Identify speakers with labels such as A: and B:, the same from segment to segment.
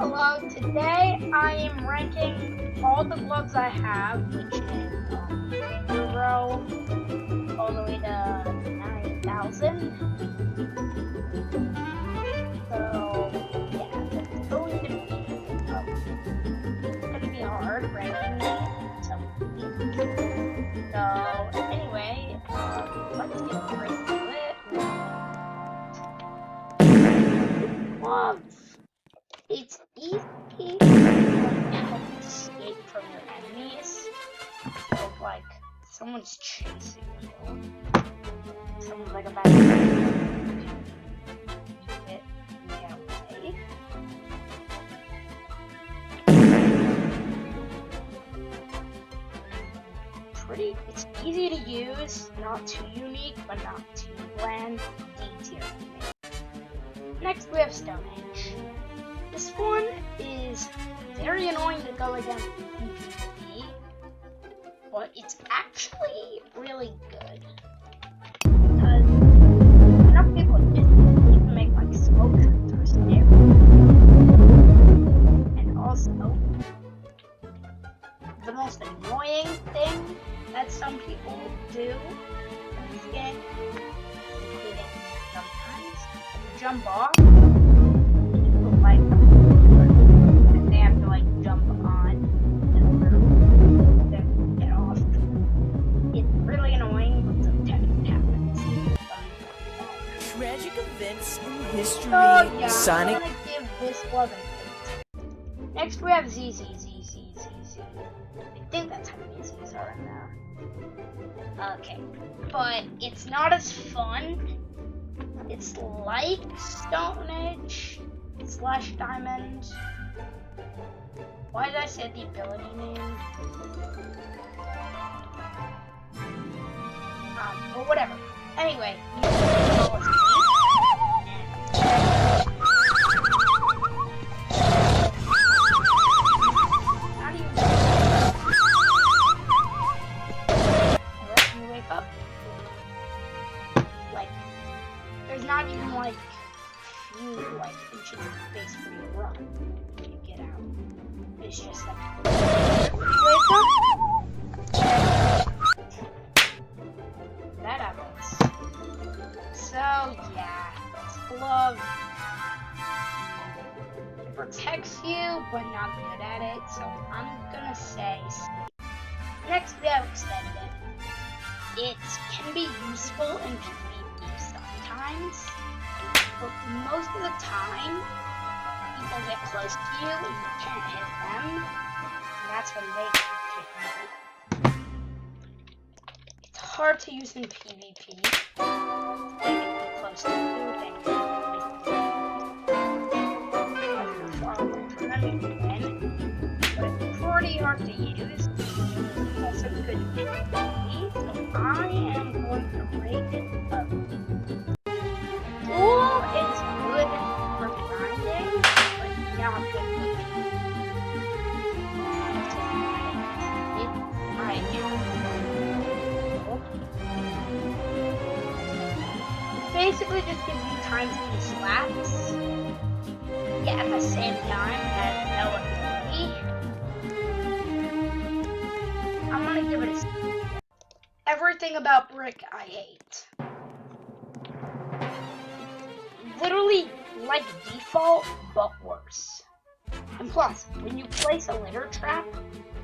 A: Hello, today I am ranking all the gloves I have, which is 0 all the way to 9,000. So, yeah, it's going to be hard ranking it. So, anyway, let's get right to it. Gloves. It's easy to escape from your enemies. So, like, someone's chasing you. Someone's like about to get away. It's easy to use, not too unique, but not too bland. D tier. Next, we have Stone Age. This one is very annoying to go against PvP, but it's actually really good. Because enough people just even make like smoke or snare. And also, the most annoying thing that some people do in this game, including sometimes, jump off. They have to like jump on and then get off. It's really annoying, but sometimes it happens.
B: Tragic events in history.
A: So yeah,
B: Sonic.
A: I'm gonna give this glove an 8. Next we have ZZ. I think that's how many Z's are in there. Okay, but it's not as fun. It's like Stone Age / Diamond. Why did I say the ability name? But whatever. Anyway, you can follow me. Not even. You wake up. Like, there's not even like few like inches of space for you to run when you get out. It's just like wake up. That happens. So yeah, this glove protects you, but not good at it. So I'm gonna say C. Next we have Extended. It can be useful in PvP sometimes. But most of the time, people get close to you and you can't hit them, and that's when they kick you. It's hard to use in PvP. They get close to you, they can far away from them, you can win. But it's pretty hard to use. It's also good in PvP, so I am going to rate it a Duel is good for grinding, but not good for It basically just gives you time to do slaps, yet at the same time has no ability. I'm gonna give it a C. Everything about Brick I hate. Literally like default, but worse. And plus, when you place a litter trap,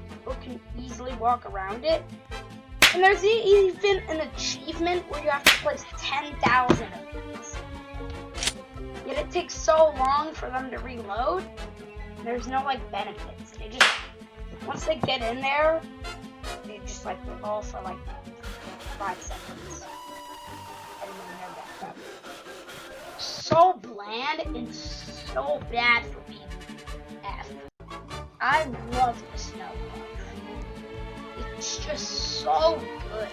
A: people can easily walk around it. And there's even an achievement where you have to place 10,000 of these. Yet it takes so long for them to reload. There's no like benefits. They just, once they get in there, they just like all for like 5 seconds. And then they're back up. So bland and so bad for PvF. I love the snow glove. It's just so good.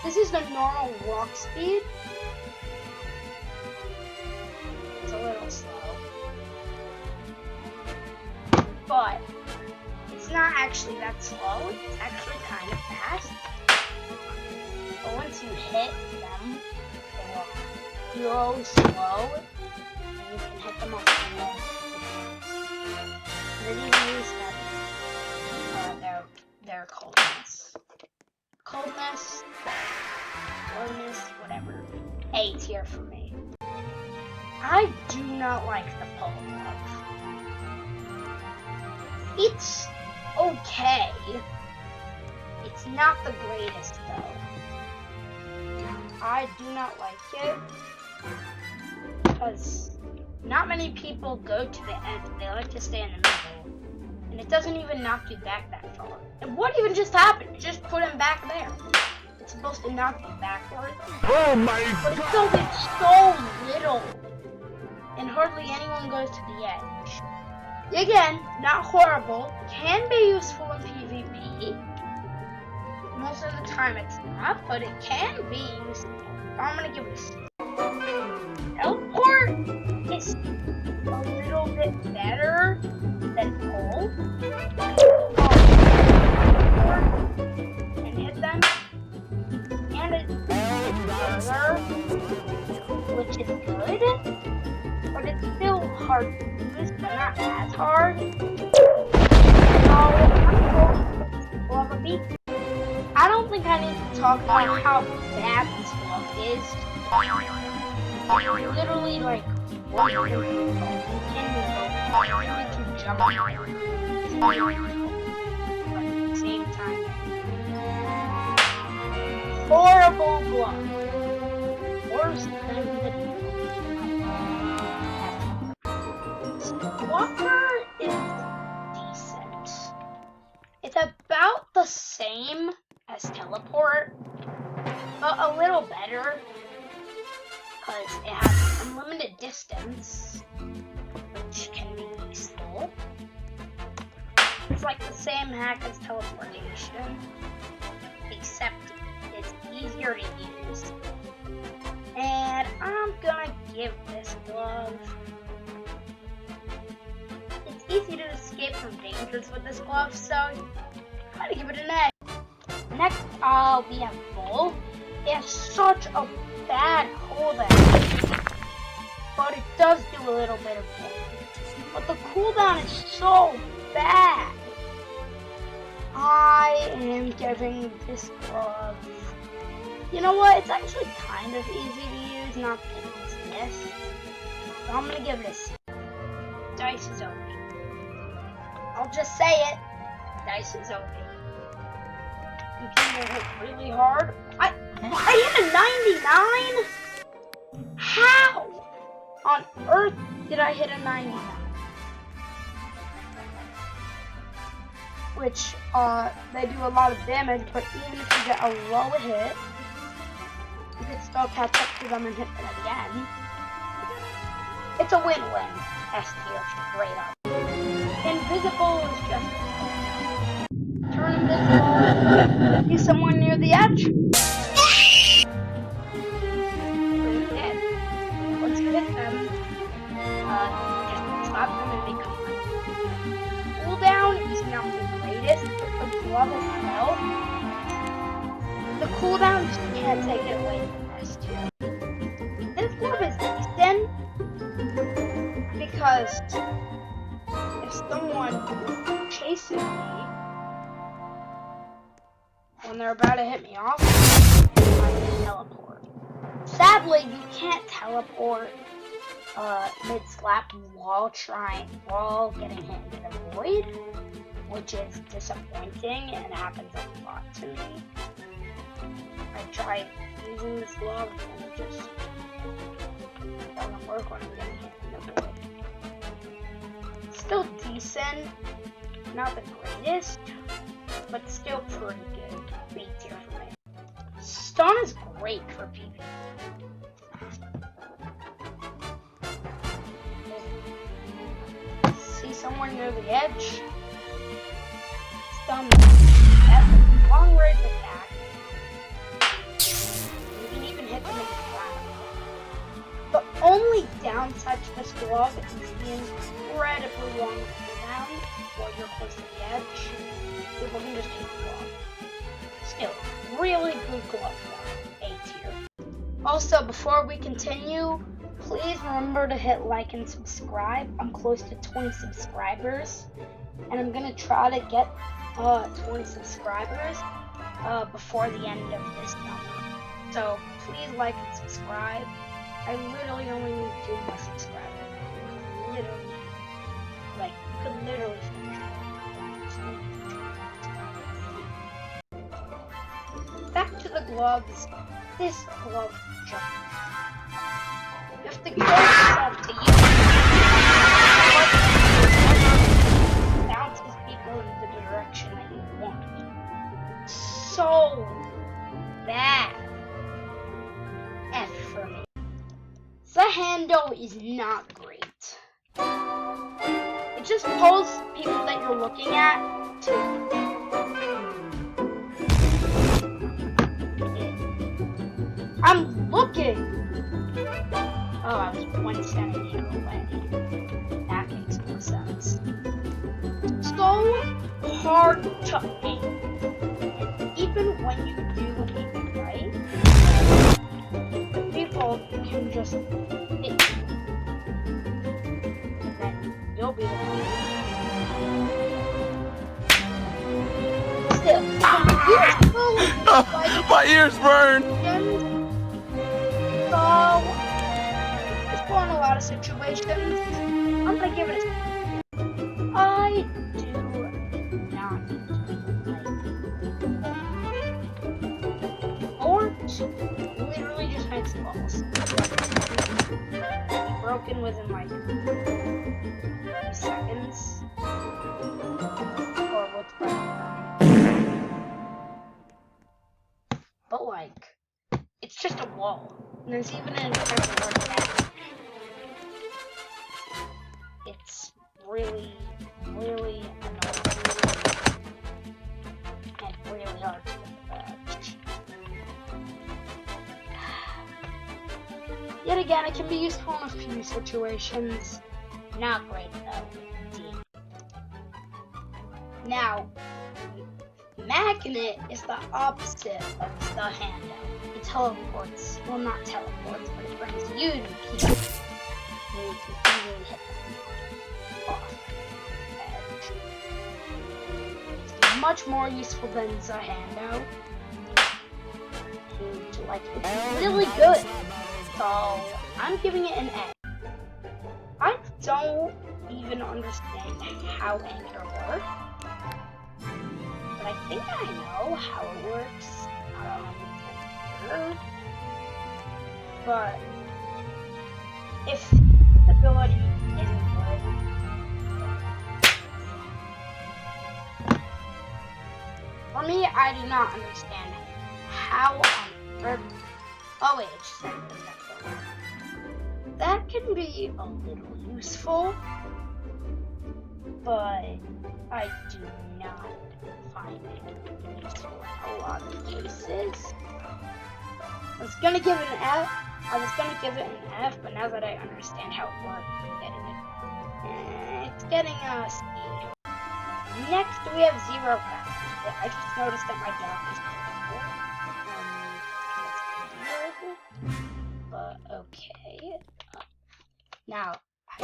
A: This is the normal walk speed. It's a little slow. But it's not actually that slow. It's actually kind of fast. But once you hit them, they will go slow, and you can hit them off the wall. tier for me. I do not like the polo glove. It's okay. It's not the greatest though. I do not like it because not many people go to the end. They like to stay in the middle. And it doesn't even knock you back that far. And what even just happened? Just put him back there. It's supposed to knock you backward.
C: Oh my
A: But it
C: god!
A: still gets so little. And hardly anyone goes to the edge. Again, not horrible. Can be useful in PvP. Most of the time it's not, but it can be useful. I'm gonna give it a C. Teleport is a little bit better than pull. And hit them. And it's further, which is good. But it's still hard to use, but not as hard. So I'm going to glove a B. I don't think I need to talk about how bad this glove is. Literally, like, what you can jump but at the same time. Horrible glove. Worse than the Walker is decent. It's about the same as Teleport, but a little better because it has unlimited distance, which can be useful. It's like the same hack as teleportation, except it's easier to use. And I'm gonna give this glove. It's easy to escape from dangers with this glove, so I'm gonna give it an A. Next, we have Bull. It has such a bad cooldown, but it does do a little bit of damage. But the cooldown is so bad. I am giving this glove. You know what? It's actually kind of easy to use, not the easiest. So I'm gonna give it a C. Dice is OP. I'll just say it. Dice is OP. You can hit really hard. I hit a 99? How on earth did I hit a 99? Which, they do a lot of damage, but even if you get a low hit, you can still catch up to them and hit them again. It's a win-win. S tier, straight up. Invisible is just turn invisible. Be someone near the edge. Really dead. Once you hit them, just slap them and they come out. Cooldown is not the greatest, but the glove as well. The cooldown just can't take it away from S tier. This glove is decent because if someone chases me when they're about to hit me off, I can teleport. Sadly, you can't teleport mid-slap while getting hit into the void, which is disappointing and happens a lot to me. I tried using this glove and it just doesn't work when I'm getting hit in the void. Still decent, not the greatest, but still pretty good. B tier for me. Stun is great for PvP. See someone near the edge? Stun them. That's a long range attack. You can even hit them in the ground. The only downside to this glove is the incredibly long cooldown while you're close to the edge. People can just take the glove. Still, really good glove though. A tier. Also, before we continue, please remember to hit like and subscribe. I'm close to 20 subscribers, and I'm gonna try to get 20 subscribers before the end of this number. So please like and subscribe. I literally only need 2 more subscribers. Literally. Like, you could literally finish it. Back to the gloves. This glove jump. You have to go yourself to use it. Bounces people in the direction that you want. So bad. F for me. The handle is not great. It just pulls people that you're looking at to I'm looking! Oh, I was 1 centimeter away. That makes more sense. So hard to aim. Even when you do aim right, people can just hit you. And then you'll be the one. Still, useful, like,
C: My ears burn!
A: So, it's for in a lot of situations. I'm gonna give it a. I do not like boards. Literally just makes balls. Broken within like 2 seconds. Or what's but like, it's just a wall. And there's even an entire word back. It's really, really annoying. And really hard to get the badge. Yet again, it can be useful in a few situations. Not great though. Indeed. Now, magnet is the opposite of the handout. It teleports, well not teleports, but it brings you to people. And you can easily hit them off the edge. It's much more useful than the handout. Like, it's really good. So, I'm giving it an A. I don't even understand how Anchor works. But I think I know how it works. But if the ability isn't good, for me, I do not understand how on earth. Oh wait, it just said that can be a little useful, but I do not find it useful in a lot of cases. I was gonna give it an F. But now that I understand how it works, it's getting a C. Next, we have zero practice. I just noticed that my dog is good. But okay. Now, I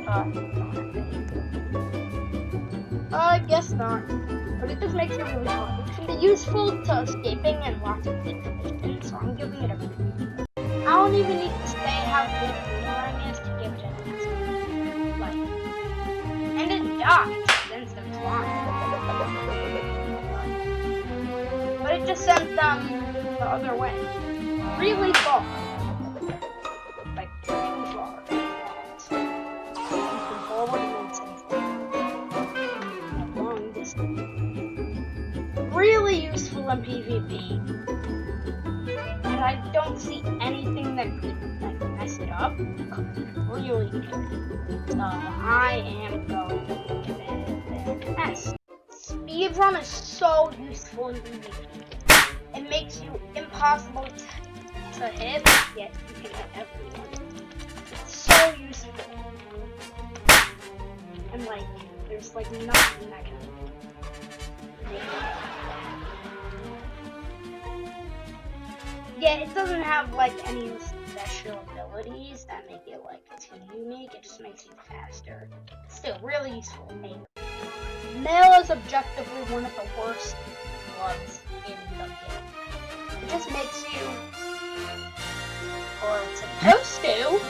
A: thought I guess not. But it just makes it really hard. It can be useful to escaping and lots of information, so I'm giving it a B. I don't even need to say how good Boomerang is to give it an S. Like, and it dies, then it's flying. But it just sends them the other way. Really far. Like, really far. Moving forward and then sends them a long distance. Really useful in PvP. And I don't see anything that could like mess it up. Really good. So I am going to give it an S. Speedrun is so useful in PvP. It makes you impossible to hit, yet you can hit everyone. It's so useful. And like, there's like nothing that can make it. Yeah, it doesn't have like any special abilities that make it like too unique. It just makes you faster. Still, really useful. Mail is objectively one of the worst gloves in the game. It just makes you, or it's supposed to,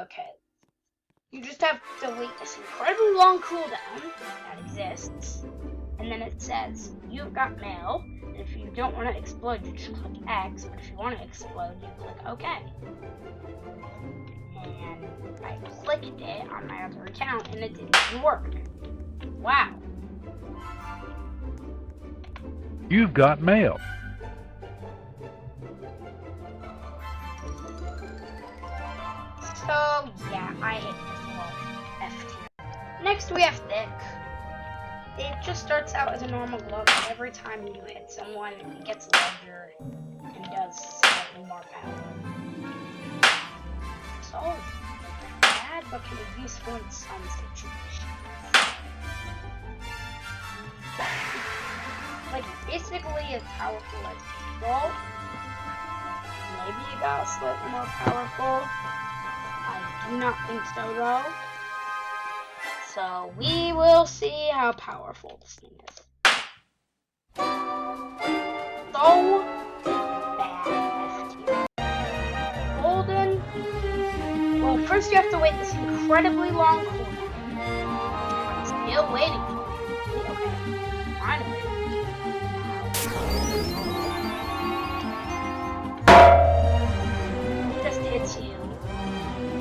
A: okay. You just have to wait this incredibly long cooldown that exists, and then it says, you've got mail, and if you don't want to explode, you just click X, but if you want to explode, you click OK. And I clicked it on my other account, and it didn't even work. Wow.
C: You've got mail.
A: So, yeah, I hate this one. F tier. Next, we have Thick. It just starts out as a normal glove, but every time you hit someone, it gets larger and does slightly more power. So, bad, but can be useful in some situations. Like, basically as powerful as Default. Maybe it got slightly more powerful. I do not think so, though. So, we will see how powerful this thing is. So bad, F tier. Golden. Well, first you have to wait this incredibly long cooldown. I'm still waiting for it. Okay, finally. It just hits you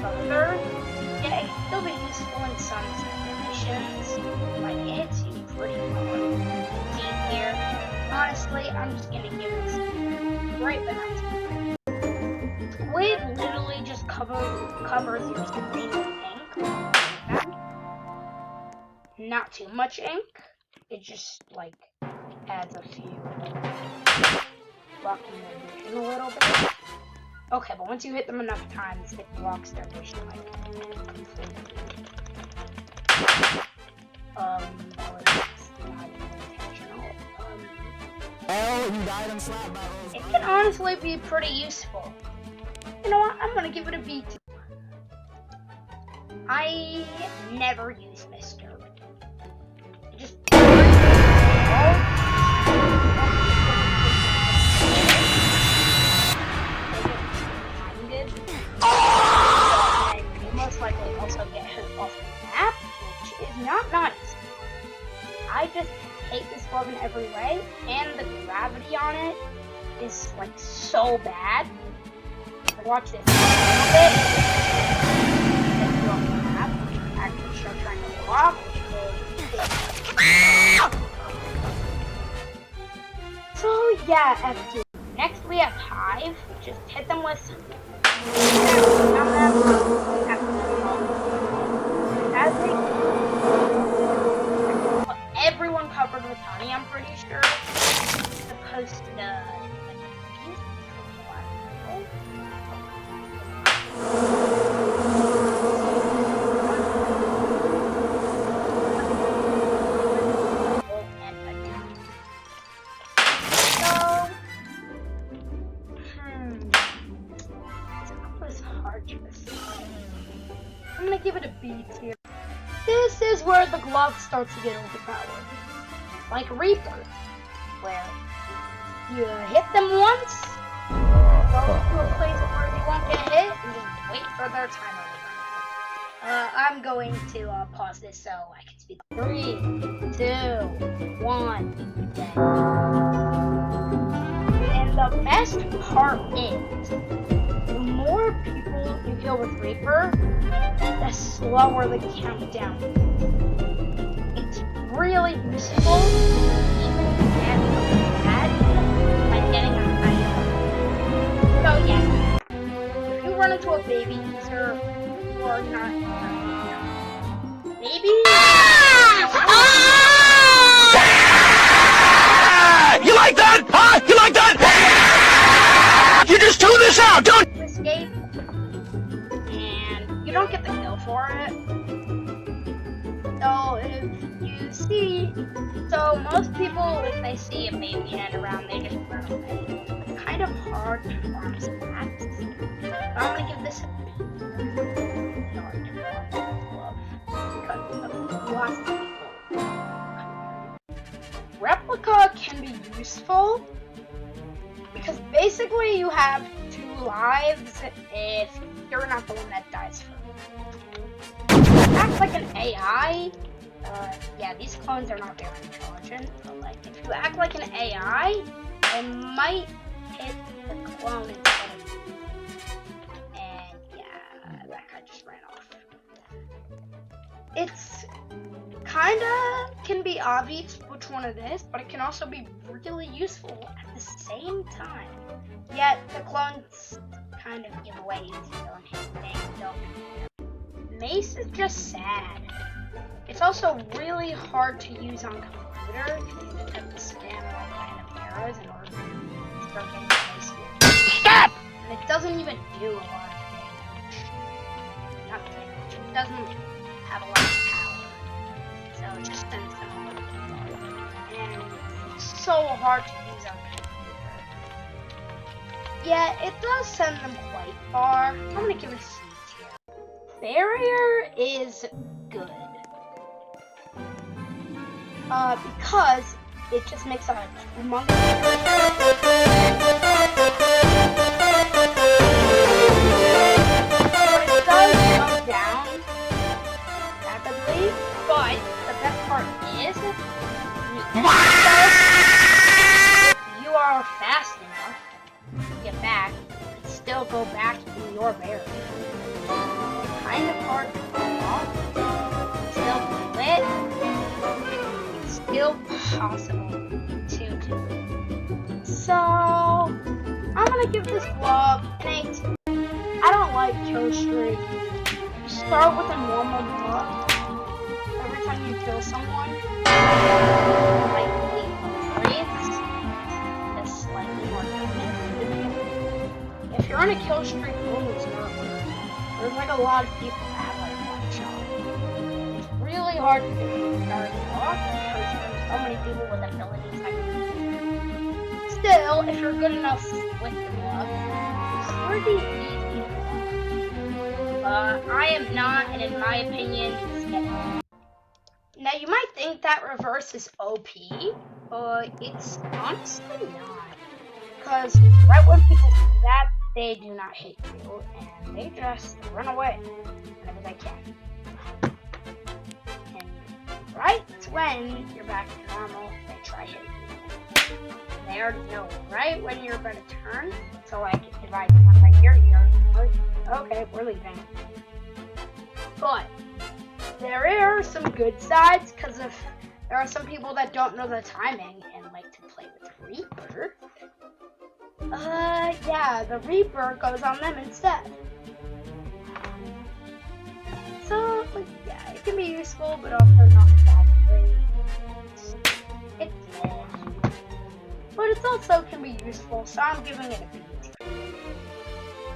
A: further. Yeah, it can still be useful in some situations. Like, it hits you pretty hard. Deep here. Honestly, I'm just gonna give it great, but not too great. Squid literally just covers your screen with ink. Like not too much ink. It just, like, adds a few, blocking their vision a little bit. Okay, but once you hit them enough times, it blocks their vision, like, completely. That was not even intentional.
D: You died in slap battles.
A: It can honestly be pretty useful. You know what? I'm gonna give it a B too. I never use Mr. It just you most likely also get hurt off the map, which is not nice. I just hate this glove in every way, and the gravity on it is like so bad. Watch this. Actually start trying to block. So yeah, F2. Next we have Hive. Just hit them with everyone covered with honey, I'm pretty sure. Supposed to I'm gonna give it a B tier. This is where the glove starts to get overpowered. Like Reaper, where you hit them once, go to a place where they won't get hit, and just wait for their timer to run out. I'm going to pause this so I can speak. 3, 2, 1. And the best part is, the more people you kill with Reaper, the slower the countdown. It's really useful, even if you bad, by getting a high number. So yeah, if you run into a baby user, or not, baby?
D: You like that? Huh? You like that? You just tune this out, don't you?
A: Escape, and you don't get the kill for it. So if you see, so most people, if they see a baby head around, they just run away. It's kind of hard to farm stats. So I'm gonna give this a B. It's hard to farm glove because of lots of people. Replica can be useful because basically you have 2 lives if you're not the one that dies first. Act like an AI. Yeah, these clones are not very intelligent, but like if you act like an AI, it might hit the clone instead of you. And yeah, that guy just ran off. It's kinda can be obvious which one it is, but it can also be really useful at the same time. Yet the clones kind of give away easy on his name, don't. Mace is just sad. It's also really hard to use on computer because you just have to spam like random arrows in order to start getting Mace here.
D: Stop!
A: And it doesn't even do a lot of damage. Not damage. It doesn't have a lot of power. So it just sends them a little bit far. And it's so hard to use on computer. Yeah, it does send them quite far. I'm gonna give it a C tier. Barrier is good. Because it just makes a humongous it does come down rapidly, but the best part is if you are fast enough to get back, you can still go back in your barrier. Kind of hard to pull off, still lit. Still possible to do. So I'm gonna give this blob an 8. I don't like kill streak. You start with a normal blob. Every time you kill someone, like just slightly more damage. If you're on a kill streak, almost there's like a lot of people that have like 1 shot. It's really hard to start off because there's so many people with abilities that can. Still, if you're good enough with the glove, it's pretty easy to block. I am not, and in my opinion, it's getting. Now you might think that reverse is OP, but it's honestly not. Because right when people do that, they do not hit you, and they just run away whenever they can. Right when you're back to normal, they try hitting you. They already know right when you're about to turn. So like, if I come right here, you're okay, we're leaving. But there are some good sides, because if there are some people that don't know the timing and like to play with Reaper. Yeah, the Reaper goes on them instead. So, like, yeah, it can be useful, but also not that great. It's mid. But it also can be useful, so I'm giving it a B.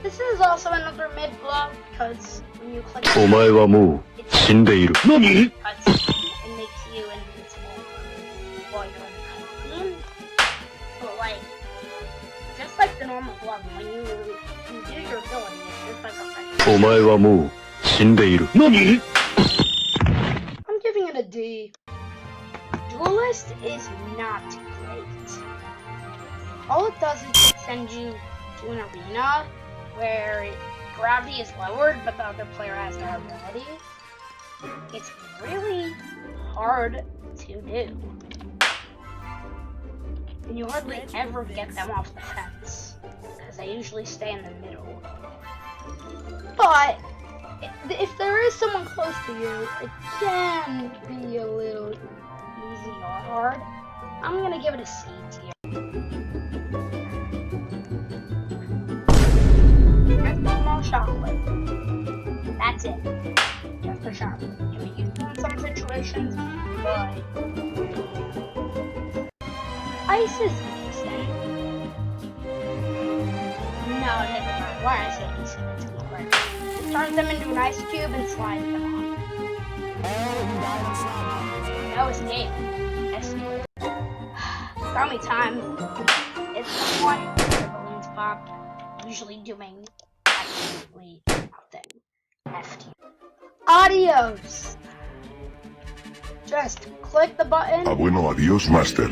A: This is also another mid block, because when you click it,
D: お前はもう死んでいる。何？
A: it makes you invincible while you're in the cutscene. But like, just like the normal glove, when you do your ability, it's just like a
D: お前はもう死んでいる。何？
A: I'm giving it a D. Duelist is not great. All it does is send you to an arena where gravity is lowered, but the other player has no ability. It's really hard to do. And you hardly ever get them off the fence, because they usually stay in the middle. But if there is someone close to you, it can be a little easy or hard. I'm gonna give it a C tier. Just a small shockwave. That's it. Just a shockwave. Can be useful in some situations, but ice is decent. No, it doesn't matter. Why I say decent, it's correct. It turns them into an ice cube and slides them off. No escape. Escape. Dummy time. It's the one where the balloons pop, usually doing absolutely nothing. F tier. Adios. Just click the button.
E: Ah, bueno, adiós, Master.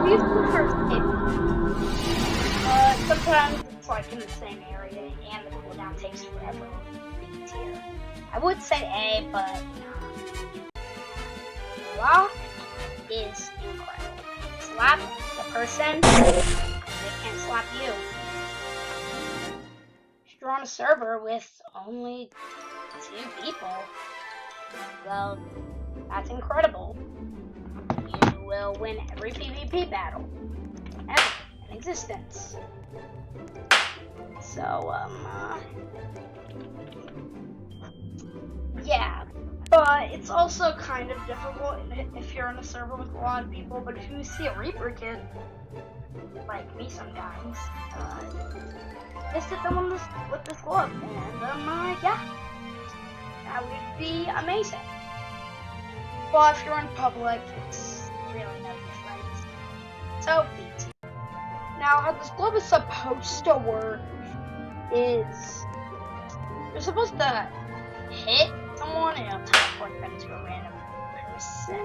A: These prefer it. Sometimes it's like in the same area and the cooldown takes forever. B tier. I would say A, but no. Lock is incredible. Slap the person, they can't slap you. If you're on a server with only 2 people, well, that's incredible. You will win every PvP battle ever in existence. So, yeah. But it's also kind of difficult if you're in a server with a lot of people. But if you see a Reaper kid, like me sometimes, just hit them with this glove, and yeah, that would be amazing. But if you're in public, it's really no difference. So, BT. Now, how this glove is supposed to work is you're supposed to hit someone and it'll teleport them to a random person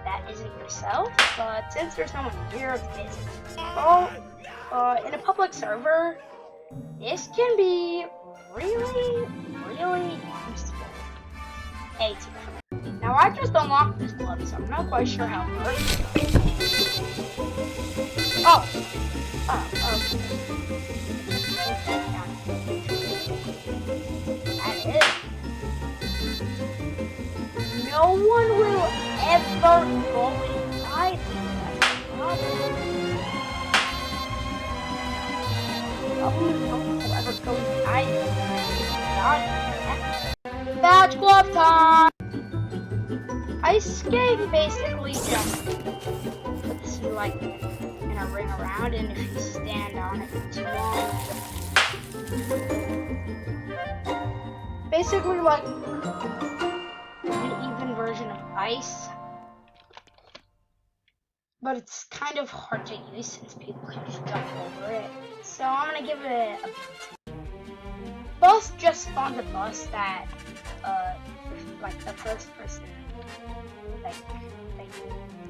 A: that isn't yourself, but since there's no one here, it's basically default. In a public server, this can be really, really useful. A tier. Now I just unlocked this glove, so I'm not quite sure how it works. That is. No one will ever go inside this. No one will ever go inside this. Badge glove time! Ice skating basically just puts you like in a ring around, and if you stand on it for too long, basically like an even version of ice, but it's kind of hard to use since people can just jump over it. So I'm gonna give it a B. Boss just spawned a bus that like the first person like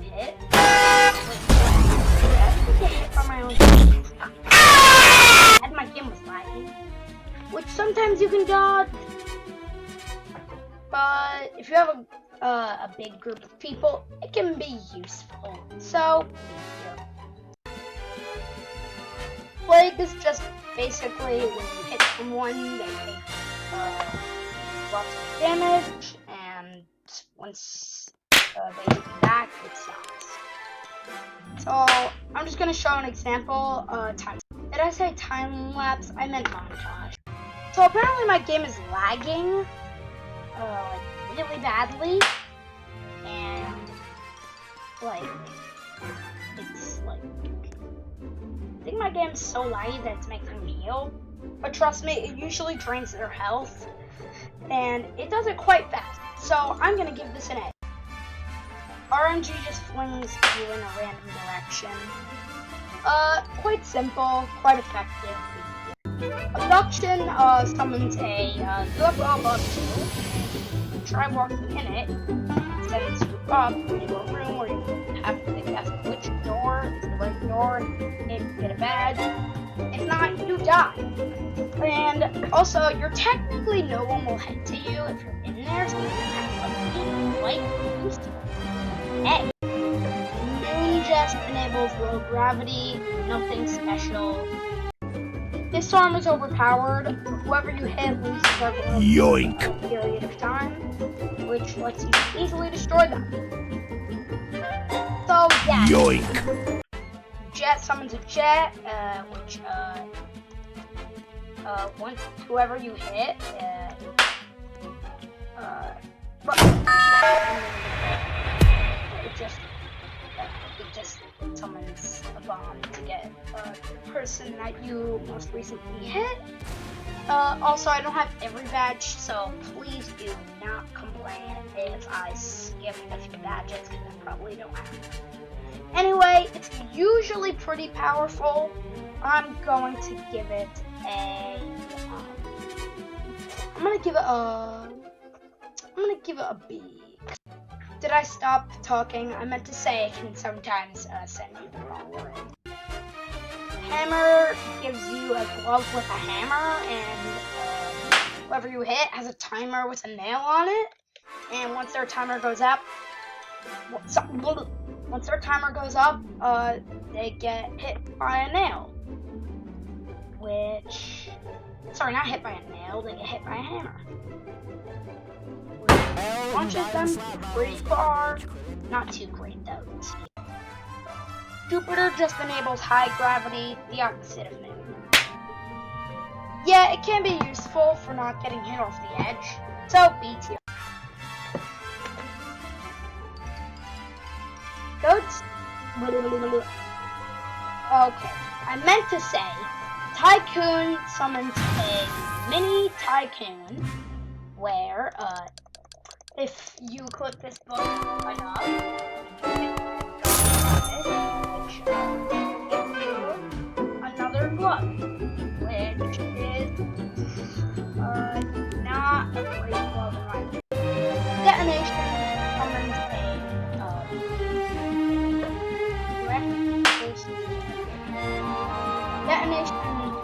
A: hit. I get hit by my own game. And my game was lagging, which sometimes you can dodge. But if you have a big group of people, it can be useful. So, Plague is just basically when you hit someone, they take lots of damage, and once they hit you back, it stops. So, I'm just going to show an example. Did I say time lapse? I meant montage. So apparently my game is lagging. Like really badly, and like it's like I think my game's so laggy that it's making me heal, but trust me, it usually drains their health and it does it quite fast, so I'm gonna give this an A. RNG just flings you in a random direction. Quite simple, quite effective. Abduction summons a UFO above you. Try walking in it, sends you up into a room where you have to guess which door is the right door and get a badge. If not, you die. And also, you're technically no one will head to you if you're in there, so you have something quite useful. A. Moon just enables low gravity, nothing special. This arm is overpowered. Whoever you hit loses their glove
D: Yoink.
A: for a period of time, which lets you easily destroy them. So yeah.
D: Yoink.
A: Jet summons a jet, which once whoever you hit, it just summons a bomb to get the person that you most recently hit. Also, I don't have every badge, so please do not complain if I skip a few badges, because I probably don't have them. Anyway, it's usually pretty powerful. I'm going to give it a I'm gonna give it a B. Did I stop talking? I meant to say it can sometimes send you the wrong way. Hammer gives you a glove with a hammer, and whoever you hit has a timer with a nail on it. And once their timer goes up, they get hit by a nail. Sorry, not hit by a nail, they get hit by a hammer. Which launches them pretty far. Not too great though. Jupiter just enables high gravity, the opposite of Moon. Yeah, it can be useful for not getting hit off the edge. So, B tier. Goats? Okay, I meant to say, Tycoon summons a mini Tycoon, where, if you click this button enough, which gives you another glove, which is, not a great glove in my opinion. Detonation summons Detonation summons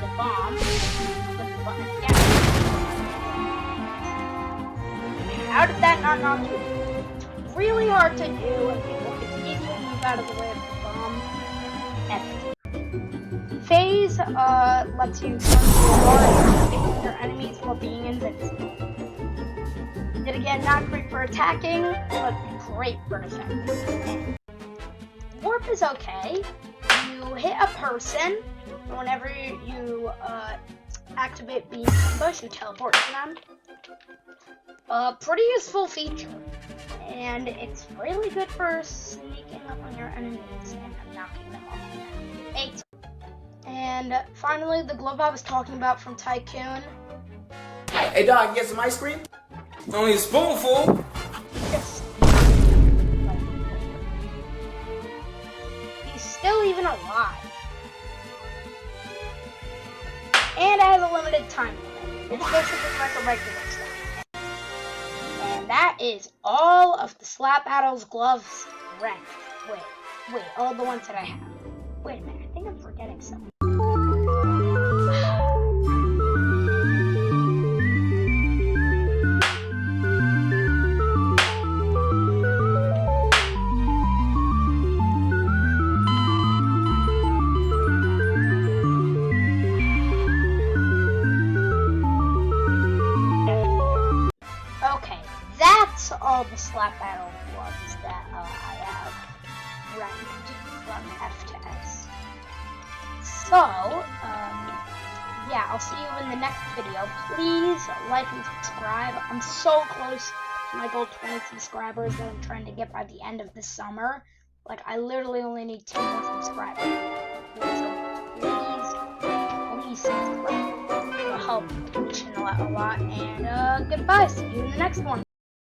A: a bomb. Click the button again. How did that not knock you? It's really hard to do, and people can easily move out of the way of the bomb. F. Phase lets you turn to a large hit your enemies while being invincible. Then again, not great for attacking, but great for defending. Warp is okay. You hit a person, and whenever you activate Beam Ambush, you teleport to them. Pretty useful feature, and it's really good for sneaking up on your enemies and knocking them off. 8. And finally, the glove I was talking about from Tycoon.
E: Hey dog, get some ice cream? Only a spoonful.
A: He's still even alive. And it has a limited time limit. It's basically like a regular slap. And that is all of the Slap Battles gloves ranked. Wait, all the ones that I have. Wait a minute, I think I'm forgetting something. Okay, that's all the Slap Battle gloves that I have ranked from F to S. So, yeah, I'll see you in the next video. Please like and subscribe. I'm so close to my goal 20 subscribers that I'm trying to get by the end of the summer. Like, I literally only need 2 more subscribers. So please subscribe. It'll help the channel out a lot. And goodbye. See you in the next one.